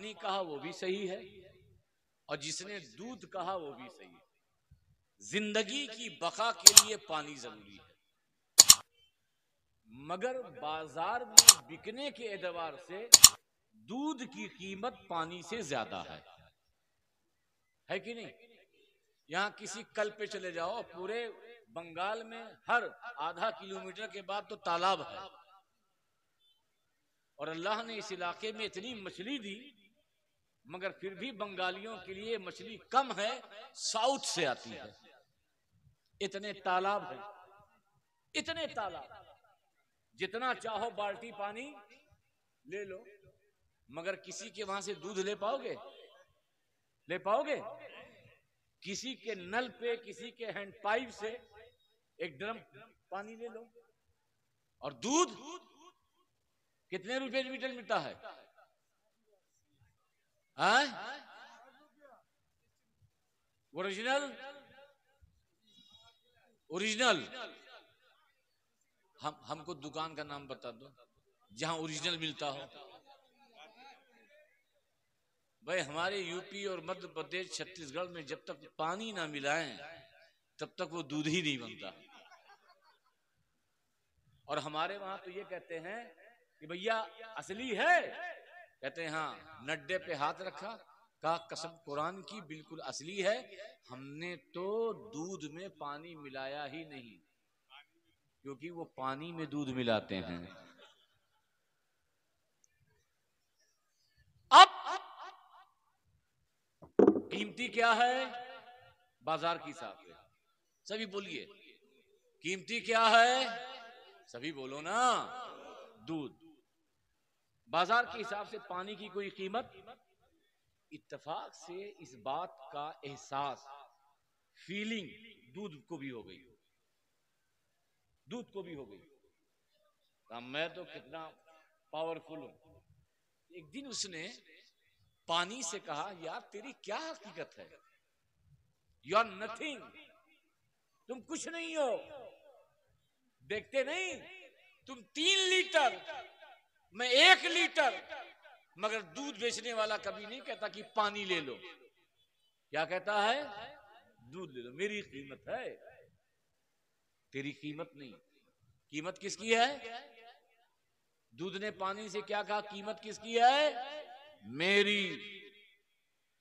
पानी कहा वो भी सही है और जिसने दूध कहा वो भी सही है। जिंदगी की बका के लिए पानी जरूरी है, मगर बाजार में बिकने के एतबार से दूध की कीमत पानी से ज्यादा है कि नहीं? यहां किसी कल पे चले जाओ, पूरे बंगाल में हर आधा किलोमीटर के बाद तो तालाब है, और अल्लाह ने इस इलाके में इतनी मछली दी, मगर फिर भी बंगालियों के लिए मछली कम है, साउथ से आती है। इतने तालाब हैं, इतने तालाब, जितना चाहो बाल्टी पानी ले लो, मगर किसी के वहां से दूध ले पाओगे? ले पाओगे? किसी के नल पे, किसी के हैंड पाइप से एक ड्रम पानी ले लो, और दूध कितने रुपए लीटर मिलता है? ओरिजिनल ओरिजिनल हमको दुकान का नाम बता दो जहां ओरिजिनल मिलता हो। भाई हमारे यूपी और मध्य प्रदेश, छत्तीसगढ़ में जब तक पानी ना मिलाएं तब तक वो दूध ही नहीं बनता। और हमारे वहां तो ये कहते हैं कि भैया असली है, कहते हैं हाँ, नड्डे पे हाथ रखा, कहा कसम कुरान की बिल्कुल असली है, हमने तो दूध में पानी मिलाया ही नहीं, क्योंकि वो पानी में दूध मिलाते हैं। अब कीमती क्या है बाजार के हिसाब से? सभी बोलिए, कीमती क्या है? सभी बोलो ना। दूध। बाजार के हिसाब से पानी की कोई कीमत? इत्तेफाक से इस बात का एहसास, फीलिंग दूध को भी हो गई, दूध को भी हो गई। मैं तो कितना पावरफुल हूं। एक दिन उसने पानी से कहा, यार तेरी क्या हकीकत है? यू आर नथिंग, तुम कुछ नहीं हो। देखते नहीं, तुम 3 लीटर, मैं 1 लीटर, मगर दूध बेचने वाला कभी नहीं कहता कि पानी ले लो। क्या कहता है? दूध ले लो, मेरी कीमत है, तेरी कीमत नहीं। कीमत किसकी है? दूध ने पानी से क्या कहा? कीमत किसकी है? मेरी।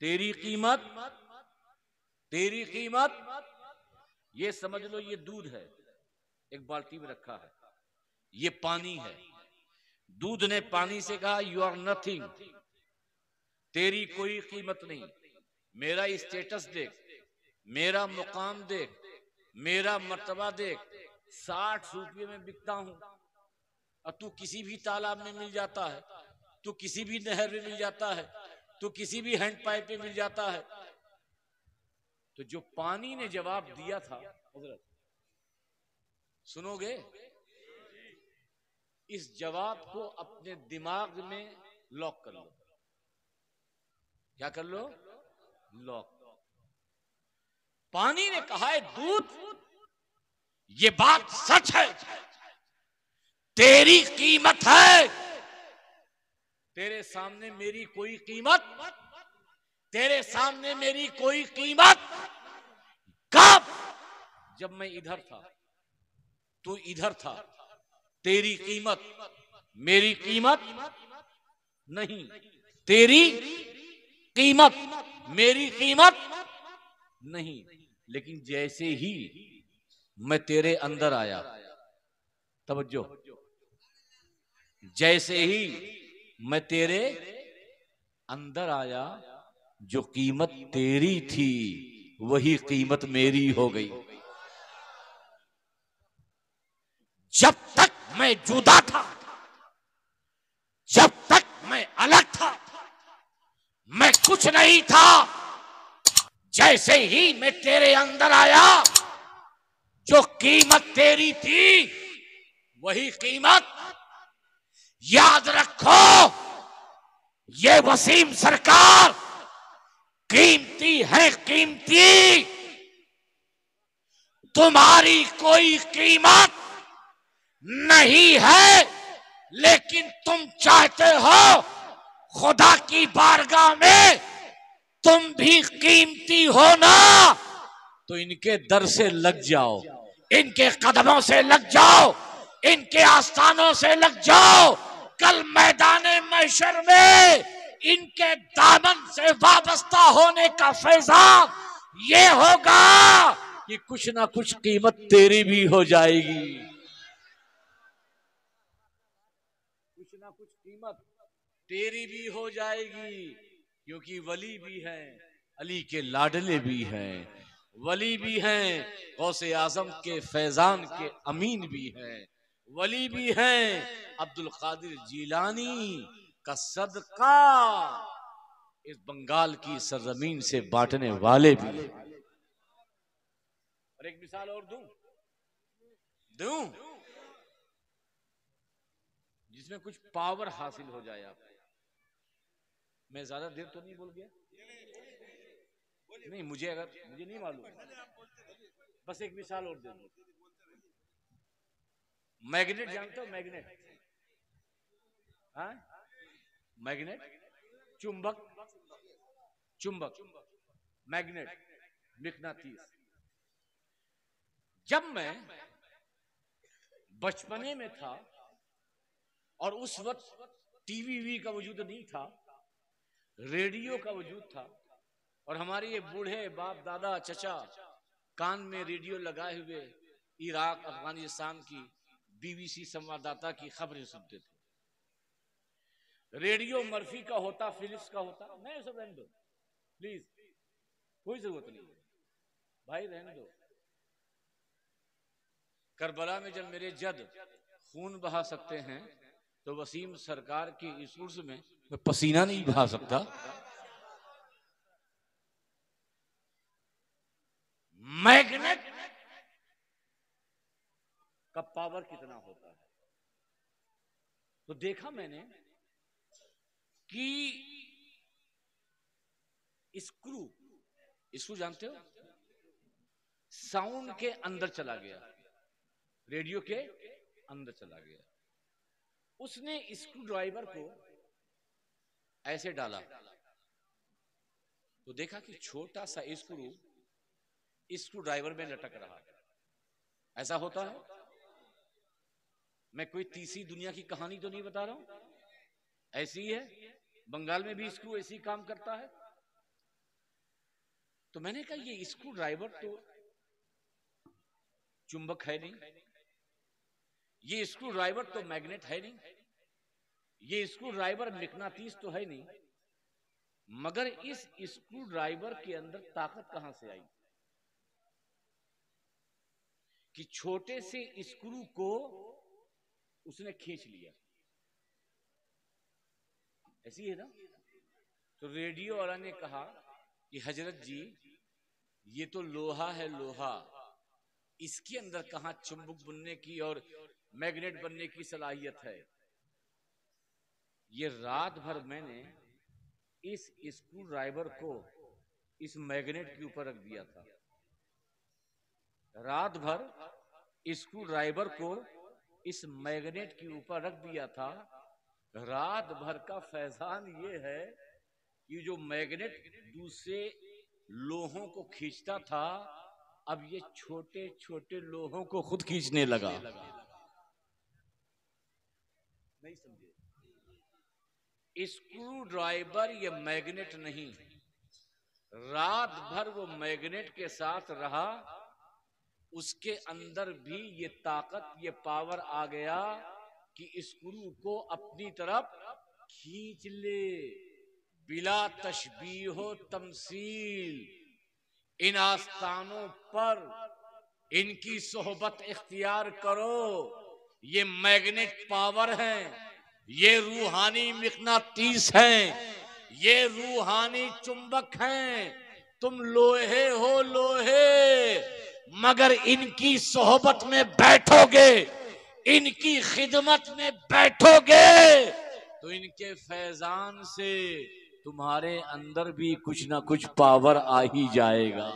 तेरी कीमत, तेरी कीमत। ये समझ लो, ये दूध है, एक बाल्टी में रखा है, ये पानी है। दूध ने पानी से कहा यू आर नथिंग, तेरी कोई कीमत नहीं। मेरा स्टेटस देख, मेरा मुकाम देख, मेरा मर्तबा देख, 60 रुपये में बिकता हूं, और तू किसी भी तालाब में मिल जाता है, तू किसी भी नहर में मिल जाता है, तू किसी भी हैंड पाइप में मिल जाता है। तो जो पानी ने जवाब दिया था, हजरत सुनोगे? इस जवाब को अपने दिमाग में लॉक कर लो। क्या कर लो? लॉक। पानी ने कहा है दूध, ये बात सच है, तेरी कीमत है। तेरे सामने मेरी कोई कीमत, तेरे सामने मेरी कोई कीमत। कब? जब मैं इधर था, तू इधर था, तेरी कीमत मेरी कीमत नहीं, तेरी कीमत मेरी कीमत नहीं। लेकिन जैसे ही मैं तेरे अंदर आया, तवज्जो, जैसे ही मैं तेरे अंदर आया, जो कीमत तेरी थी वही कीमत मेरी हो गई। जब तक मैं जुदा था, जब तक मैं अलग था, मैं कुछ नहीं था। जैसे ही मैं तेरे अंदर आया, जो कीमत तेरी थी वही कीमत। याद रखो, ये वसीम सरकार कीमती है, कीमती। तुम्हारी कोई कीमत नहीं है, लेकिन तुम चाहते हो खुदा की बारगाह में तुम भी कीमती हो ना, तो इनके दर से लग जाओ, इनके कदमों से लग जाओ, इनके आस्थानों से लग जाओ। कल मैदाने महशर में इनके दामन से वाबस्ता होने का फैजान ये होगा कि कुछ ना कुछ कीमत तेरी भी हो जाएगी, कुछ ना कुछ कीमत तेरी भी हो जाएगी। क्योंकि वली भी हैं, अली के लाडले भी हैं, वली भी हैं, गौसे आजम के फैजान के अमीन भी हैं, वली भी हैं, अब्दुल कादिर जीलानी का सदका इस बंगाल की सरजमीन से बांटने वाले भी हैं। और एक मिसाल और दूं जिसमें कुछ पावर हासिल हो जाए। आप, मैं ज्यादा देर तो नहीं बोल गया? नहीं, मुझे नहीं मालूम, बस एक मिसाल और दे दूं। मैग्नेट जानते हो? मैग्नेट, हाँ, मैग्नेट, चुंबक, चुंबक, मैग्नेट, मिकनातीस। जब मैं बचपने में था और उस वक्त टीवी का वजूद नहीं था, रेडियो का वजूद था, और हमारे ये बूढ़े बाप दादा चचा कान में रेडियो लगाए हुए इराक अफगानिस्तान की बीबीसी संवाददाता की खबरें सुनते थे। रेडियो मर्फी का होता, फिलिप्स का होता, नहीं सब रहने दो प्लीज, कोई जरूरत नहीं भाई, रहने दो। करबला में जब मेरे जद खून बहा सकते हैं तो वसीम सरकार की इस उर्स में मैं पसीना नहीं बहा सकता। मैग्नेट का पावर कितना होता है, तो देखा मैंने कि स्क्रू, स्क्रू जानते हो, साउंड के अंदर चला गया, रेडियो के अंदर चला गया। उसने स्क्रू ड्राइवर को ऐसे डाला तो देखा कि छोटा सा स्क्रू ड्राइवर में लटक रहा। ऐसा होता है? मैं कोई तीसरी दुनिया की कहानी तो नहीं बता रहा हूं, ऐसी ही है। बंगाल में भी स्क्रू ऐसी काम करता है। तो मैंने कहा ये स्क्रू ड्राइवर तो चुंबक है नहीं, ये स्क्रू ड्राइवर तो मैग्नेट है नहीं, ये स्क्रू ड्राइवर मिकनातीस तो है नहीं, मगर इस स्क्रू ड्राइवर के अंदर ताकत कहां से आई कि छोटे से स्क्रू को उसने खींच लिया? ऐसी है ना? तो रेडियो वाला ने कहा कि हजरत जी ये तो लोहा है, लोहा, इसके अंदर कहां चुंबक बनने की और मैग्नेट बनने की सलाहियत है। ये रात भर मैंने इस स्क्रू ड्राइवर को इस मैग्नेट के ऊपर रख दिया था, रात भर स्क्रू ड्राइवर को इस मैग्नेट के ऊपर रख दिया था। रात भर का फैजान ये है कि जो मैग्नेट दूसरे लोहों को खींचता था, अब ये छोटे छोटे लोहों को खुद खींचने लगा। नहीं समझे? स्क्रू ड्राइवर ये मैग्नेट नहीं, रात भर वो मैग्नेट के साथ रहा, उसके अंदर भी ये ताकत, ये पावर आ गया कि स्क्रू को अपनी तरफ खींच ले, बिला तशबीहो तमसील। इन आस्थानों पर इनकी सोहबत इख्तियार करो, ये मैग्नेट पावर है, ये रूहानी मिकनातीस हैं, ये रूहानी चुंबक हैं। तुम लोहे हो, लोहे, मगर इनकी सोहबत में बैठोगे, इनकी खिदमत में बैठोगे तो इनके फैजान से तुम्हारे अंदर भी कुछ ना कुछ पावर आ ही जाएगा।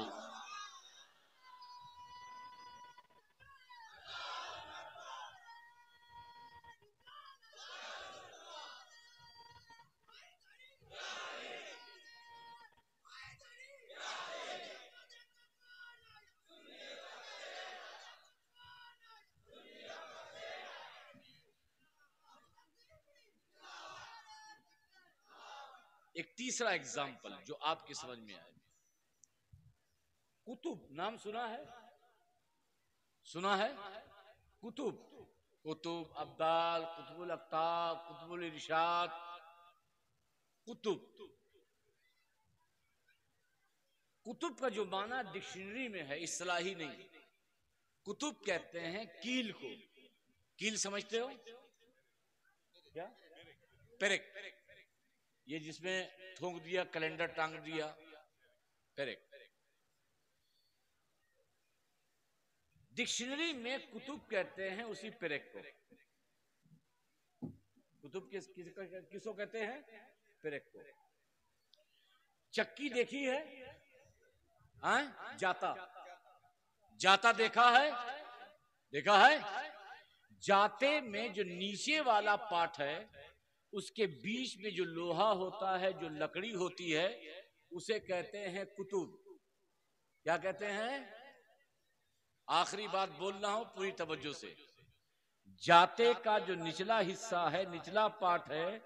एक तीसरा एग्जाम्पल जो आपके समझ में आए, कुतुब नाम सुना है? सुना है? कुतुब, कुतुब अब्दाल, कुतुबुल अफ्ताब, कुतुबुल इरशाद, कुतुब। कुतुब का जो माना डिक्शनरी में है, इस्लाही नहीं। कुतुब कहते हैं कील को। कील समझते हो क्या? पेरेक, ये जिसमें ठोक दिया, कैलेंडर टांग दिया, पेरेक। डिक्शनरी में कुतुब कहते हैं उसी पेरेक को। कुतुब किसको कहते हैं? पेरेक को। चक्की देखी है? जाता, जाता देखा है? देखा है? जाते में जो नीचे वाला पार्ट है, उसके बीच में जो लोहा होता है, जो लकड़ी होती है, उसे कहते हैं कुतुब। क्या कहते हैं? आखिरी बात बोल रहा हूं, पूरी तवज्जो से। जाते का जो निचला हिस्सा है, निचला पार्ट है,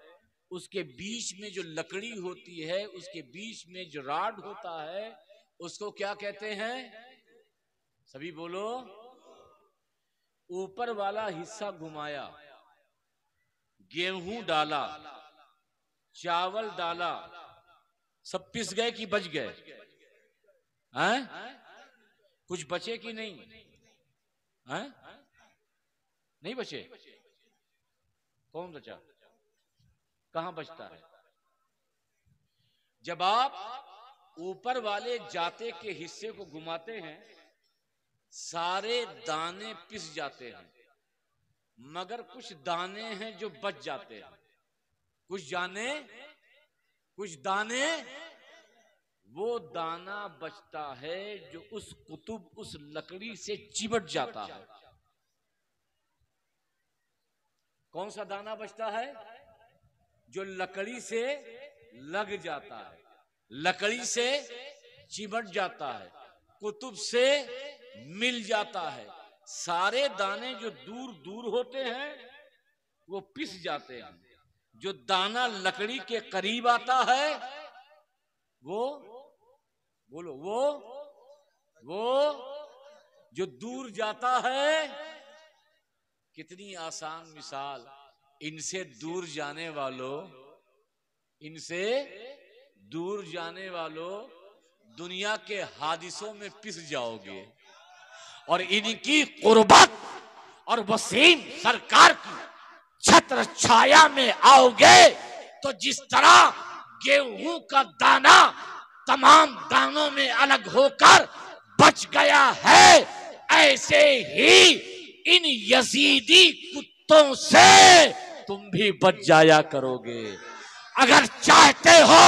उसके बीच में जो लकड़ी होती है, उसके बीच में जो राड होता है, उसको क्या कहते हैं? सभी बोलो। ऊपर वाला हिस्सा घुमाया, गेहूं डाला, चावल डाला, सब पिस गए कि बच गए? हैं? कुछ बचे कि नहीं? हैं? नहीं बचे? कौन बचा? कहां बचता है? जब आप ऊपर वाले जाते के हिस्से को घुमाते हैं, सारे दाने पिस जाते हैं, मगर कुछ दाने हैं जो बच जाते हैं। कुछ दाने वो दाना बचता है जो उस कुतुब, उस लकड़ी से चिमट जाता है। कौन सा दाना बचता है? जो लकड़ी से लग जाता है, लकड़ी से चिमट जाता है, कुतुब से मिल जाता है। सारे दाने जो दूर दूर होते हैं वो पिस जाते हैं। जो दाना लकड़ी के करीब आता है वो, बोलो, वो जो दूर जाता है। कितनी आसान मिसाल। इनसे दूर जाने वालों, इनसे दूर जाने वालों, दुनिया के हादिसों में पिस जाओगे, और इनकी कुर्बत और वसीम सरकार की छत्र छाया में आओगे तो जिस तरह गेहूं का दाना तमाम दानों में अलग होकर बच गया है, ऐसे ही इन यजीदी कुत्तों से तुम भी बच जाया करोगे। अगर चाहते हो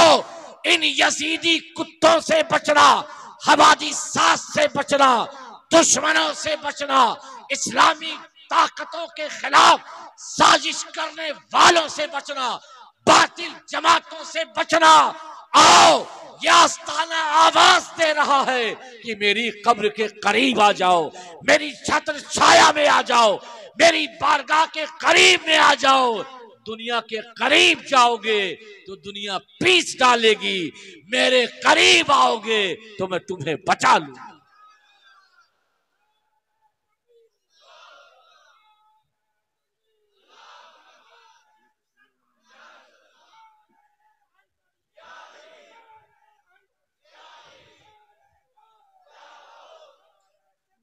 इन यजीदी कुत्तों से बचना, हवादी सास से बचना, दुश्मनों से बचना, इस्लामी ताकतों के खिलाफ साजिश करने वालों से बचना, बातिल जमातों से बचना, आओ यह आस्ताना आवाज दे रहा है कि मेरी कब्र के करीब आ जाओ, मेरी छत्र छाया में आ जाओ, मेरी बारगाह के करीब में आ जाओ। दुनिया के करीब जाओगे तो दुनिया पीस डालेगी, मेरे करीब आओगे तो मैं तुम्हें बचा लूंगा।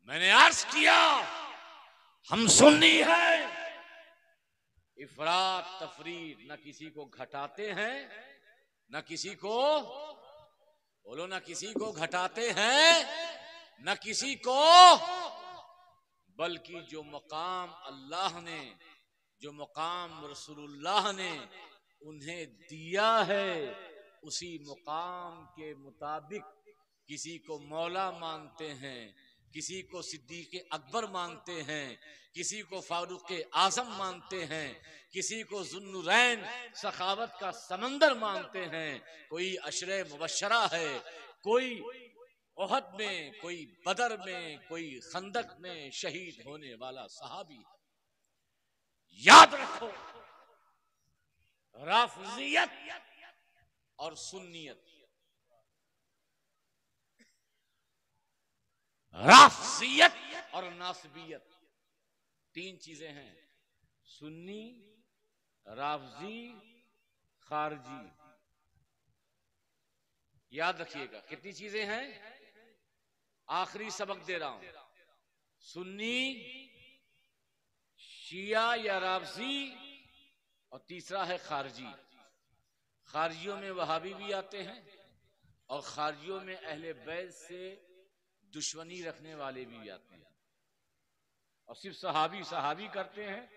मैंने अर्ज किया, हम सुन्नी है, इफरात तफरीद न किसी को घटाते हैं, न किसी को, बोलो, न किसी को घटाते हैं, न किसी को, बल्कि जो मकाम अल्लाह ने, जो मकाम रसूलुल्लाह ने उन्हें दिया है, उसी मुकाम के मुताबिक किसी को मौला मानते हैं, किसी को सिद्दीक़ अकबर मानते हैं, किसी को फारूक आजम मानते हैं, किसी को ज़ुन्नुरैन सखावत का समंदर मानते हैं, कोई अशरे मुबश्शरा है, कोई ओहद में, कोई बदर में, कोई खंदक में शहीद होने वाला सहाबी। याद रखो, राफिजियत और सुन्नियत। राफजियत और नासबियत, तीन चीजें हैं, सुन्नी, राफजी, खारजी। याद रखिएगा कितनी चीजें हैं, आखिरी सबक दे रहा हूं। सुन्नी, शिया या राफजी, और तीसरा है खारजी। खारजियों में वहाबी भी आते हैं और खारजियों में अहले बैत से दुश्मनी रखने वाले भी आते हैं, और सिर्फ सहाबी सहाबी करते हैं,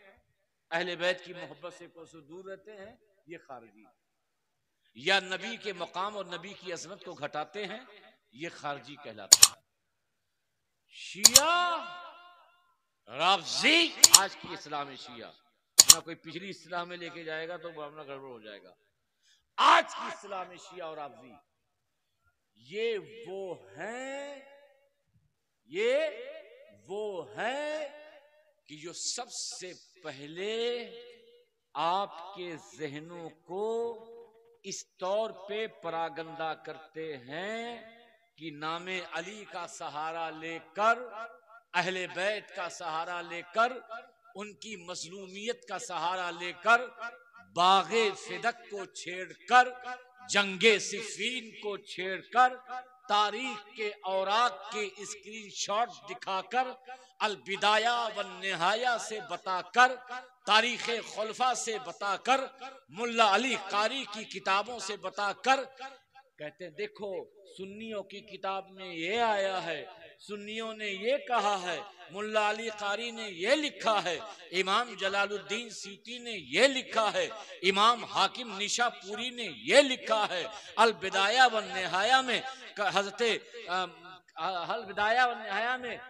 अहले बैत की मोहब्बत से कोसों दूर रहते हैं, ये खारजी। या नबी के मकाम और नबी की अजमत को घटाते हैं, ये खारजी कहलाते हैं। शिया, राफजी आज की इस्लाम में शिया, ना कोई पिछली इस्लाम में लेके जाएगा तो मामला गड़बड़ हो जाएगा। आज की इस्लाम में शिया और राफजी ये वो हैं कि जो सबसे पहले आपके जहनों को इस तौर पे परागंदा करते हैं कि नामे अली का सहारा लेकर, अहले बैत का सहारा लेकर, उनकी मजलूमियत का सहारा लेकर, बागे फिदक को छेड़कर, जंगे सिफीन को छेड़कर, तारीख के औराक के स्क्रीनशॉट दिखाकर, अल बिदाया व निहाया से बताकर, तारीख खुलफा से बताकर, मुल्ला अली कारी की किताबों से बताकर कहते हैं देखो सुन्नियों की किताब में ये आया है, सुन्नियों ने ये कहा है, मुल्ला अली कारी ने ये लिखा है, इमाम जलालुद्दीन सीती ने ये लिखा है, इमाम हाकिम निशापुरी ने ये लिखा है, अल बिदाया व निहाया में अल बिदाया व निहाया में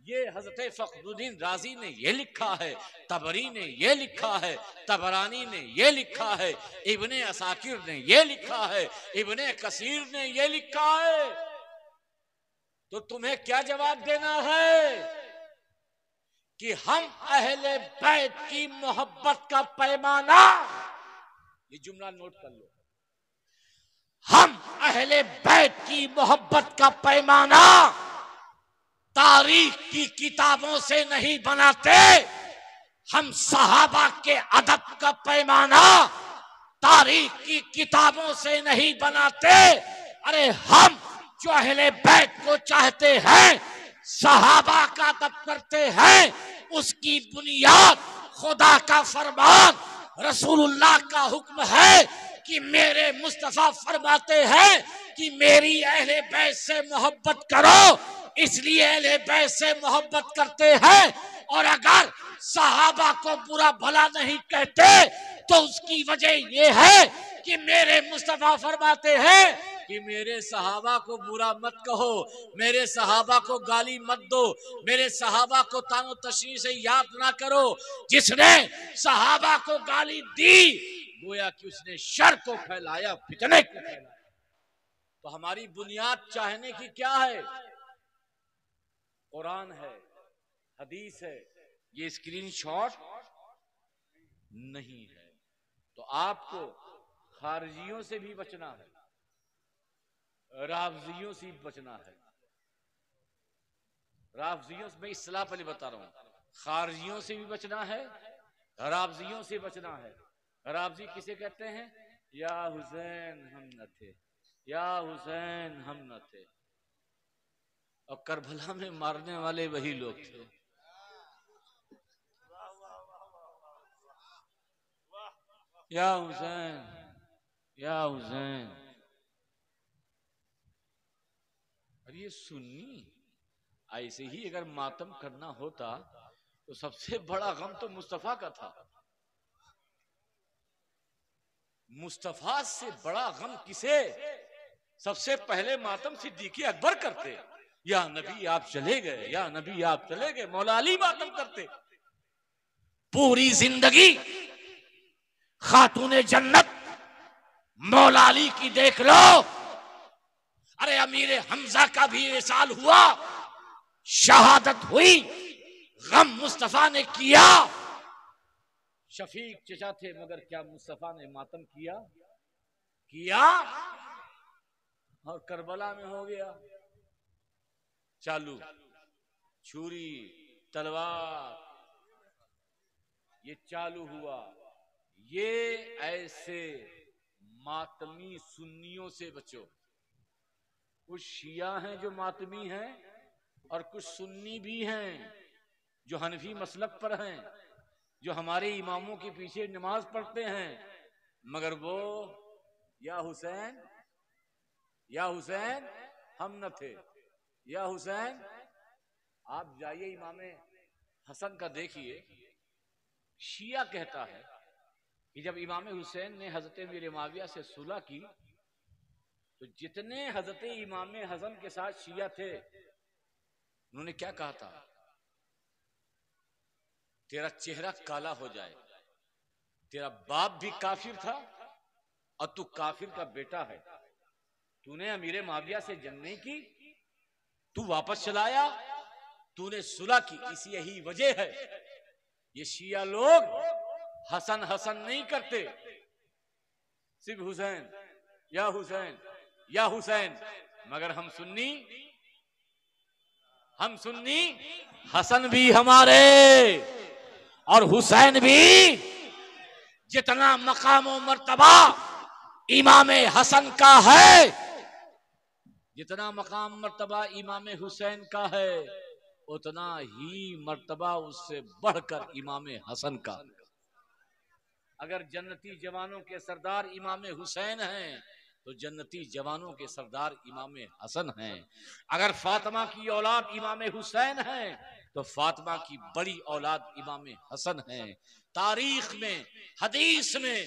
ये हजरत फखरुद्दीन राजी ने ये लिखा है, तबरी ने ये लिखा है, तबरानी ने ये लिखा है, इब्ने असाकिर ने ये लिखा है, इब्ने कसीर ने ये लिखा है। तो तुम्हें क्या जवाब देना है कि हम अहले बैत की मोहब्बत का पैमाना, ये जुमला नोट कर लो, हम अहले बैत की मोहब्बत का पैमाना तारीख की किताबों से नहीं बनाते, हम सहाबा के अदब का पैमाना तारीख की किताबों से नहीं बनाते। अरे हम जो अहले बैत को चाहते हैं, सहाबा का अदब करते हैं, उसकी बुनियाद खुदा का फरमान, रसूलुल्लाह का हुक्म है कि मेरे मुस्तफा फरमाते हैं कि मेरी अहले बैत से मोहब्बत करो, इसलिए अहले बैत से मोहब्बत करते हैं। और अगर सहाबा को बुरा भला नहीं कहते तो उसकी वजह यह है कि मेरे मुस्तफा फरमाते हैं कि मेरे सहाबा को बुरा मत कहो, मेरे सहाबा को गाली मत दो, मेरे सहाबा को तानो तशरीह से याद ना करो। जिसने सहाबा को गाली दी गोया कि उसने शर को फैलाया, फितने को फैलाया। तो हमारी बुनियाद चाहने की क्या है? कुरान है, हदीस है, ये स्क्रीनशॉट नहीं है। तो आपको खारजियों से भी बचना है, राफजियों से भी बचना है। राफजियों से मैं इस्लाह पहले बता रहा हूं, खारजियों से भी बचना है, राफजियों से बचना है। राफजी किसे कहते हैं? या हुसैन हम न थे, या हुसैन हम न थे। और करबला में मारने वाले वही लोग थे। या हुसैन, या हुसैन। और ये सुन्नी ऐसे ही अगर मातम करना होता तो सबसे बड़ा गम तो मुस्तफा का था। मुस्तफा से बड़ा गम किसे? सबसे पहले मातम सिद्दीक़ अकबर करते, या नबी आप चले गए, या नबी आप चले गए। मौला अली मातम करते। पूरी जिंदगी खातूने जन्नत मौला अली की देख लो। अरे अमीर हमजा का भी विसाल हुआ, शहादत हुई, गम मुस्तफा ने किया। शफीक चचा थे मगर क्या मुस्तफा ने मातम किया? किया और करबला में हो गया चालू। छुरी तलवार ये चालू हुआ। ये ऐसे मातमी सुन्नियों से बचो। कुछ शिया हैं जो मातमी हैं और कुछ सुन्नी भी हैं जो हनफी मसलक पर हैं, जो हमारे इमामों के पीछे नमाज पढ़ते हैं, मगर वो या हुसैन हम न थे, या हुसैन। आप जाइए इमाम हसन का देखिए, शिया कहता है कि जब इमाम हुसैन ने हजरत मीर मुआविया से सुलह की तो जितने हजरत इमाम हसन के साथ शिया थे उन्होंने क्या कहा था, तेरा चेहरा काला हो जाए, तेरा बाप भी काफिर था और तू काफिर का बेटा है, तूने अमीर मुआविया से जंग नहीं की, तू वापस चला आया, तूने सुलह की, इसी यही वजह है। ये शिया लोग हसन हसन नहीं करते, सिर्फ हुसैन या हुसैन या हुसैन। मगर हम सुन्नी हसन भी हमारे और हुसैन भी। जितना मकाम और मर्तबा इमाम हसन का है, जितना मकाम मर्तबा इमाम हुसैन का है, उतना ही मर्तबा उससे बढ़कर इमाम हसन का। अगर जन्नती जवानों के सरदार इमाम हुसैन हैं तो जन्नती जवानों के सरदार इमाम हसन हैं। अगर फातिमा की औलाद इमाम हुसैन है तो फातिमा की बड़ी औलाद इमाम हसन है। तारीख में, हदीस में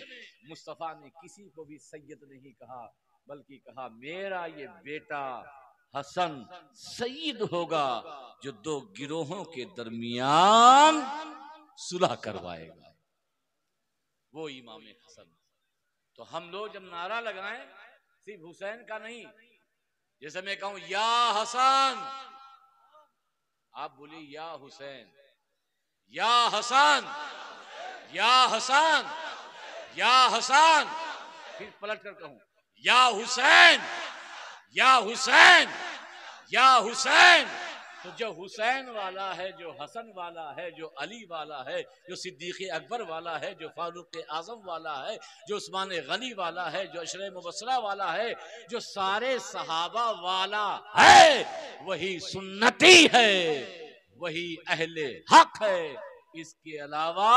मुस्तफा ने किसी को भी सैयद नहीं कहा, बल्कि कहा मेरा ये बेटा हसन सईद होगा जो दो गिरोहों के दरमियान सुलह करवाएगा, वो इमाम हसन। तो हम लोग जब नारा लगाएं सिर्फ हुसैन का नहीं, जैसे मैं कहूं या हसन, आप बोलिए या हुसैन, या हसन, या हसन, या हसन, फिर पलट कर कहूं या हुसैन, या हुसैन, या हुसैन। तो जो हुसैन वाला है, जो हसन वाला है, जो अली वाला है, जो सिद्दीक़ अकबर वाला है, जो फारूक आजम वाला है, जो उस्मान गनी वाला है, जो अशरे मुबस्सरा वाला है, जो सारे सहाबा वाला है, वही सुन्नती है, वही अहले हक है। इसके अलावा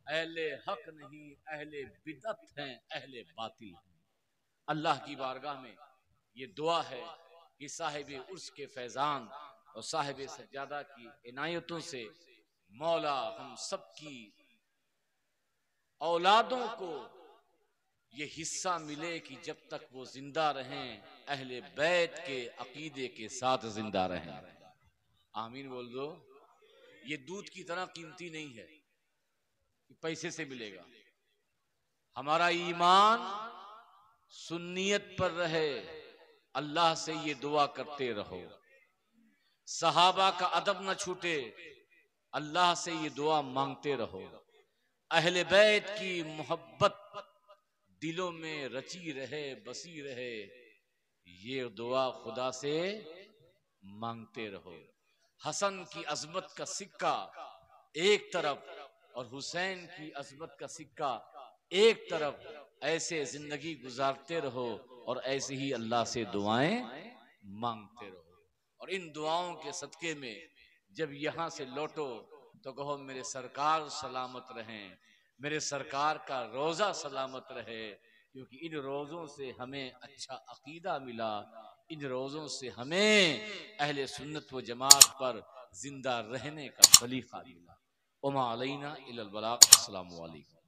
अहले हक नहीं, अहले बिदअत हैं, अहले बातिल हैं। अल्लाह की बारगाह में ये दुआ है कि साहिब उर्स के फैजान और साहिब सज्जादा की इनायतों से मौला हम सब की औलादों को ये हिस्सा मिले कि जब तक वो जिंदा रहें अहले बैत के अकीदे के साथ जिंदा रहें। आमीन बोल दो। ये दूध की तरह कीमती नहीं है कि पैसे से मिलेगा। हमारा ईमान सुन्नियत पर रहे, अल्लाह से ये दुआ करते रहो। सहाबा का अदब न छूटे, अल्लाह से ये दुआ मांगते रहो। अहले बैत की मोहब्बत दिलों में रची रहे, बसी रहे, ये दुआ खुदा से मांगते रहो। हसन की अजमत का सिक्का एक तरफ और हुसैन की अजमत का सिक्का एक तरफ, ऐसे जिंदगी गुजारते रहो और ऐसे ही अल्लाह से दुआएं मांगते रहो। और इन दुआओं के सदके में जब यहां से लौटो तो कहो मेरे सरकार सलामत रहें, मेरे सरकार का रोजा सलामत रहे, क्योंकि इन रोजों से हमें अच्छा अकीदा मिला, इन रोजों से हमें अहले सुन्नत व जमात पर जिंदा रहने का सलीका मिला। उमा अलैना इल्लल बलाग। अस्सलामु अलैकुम।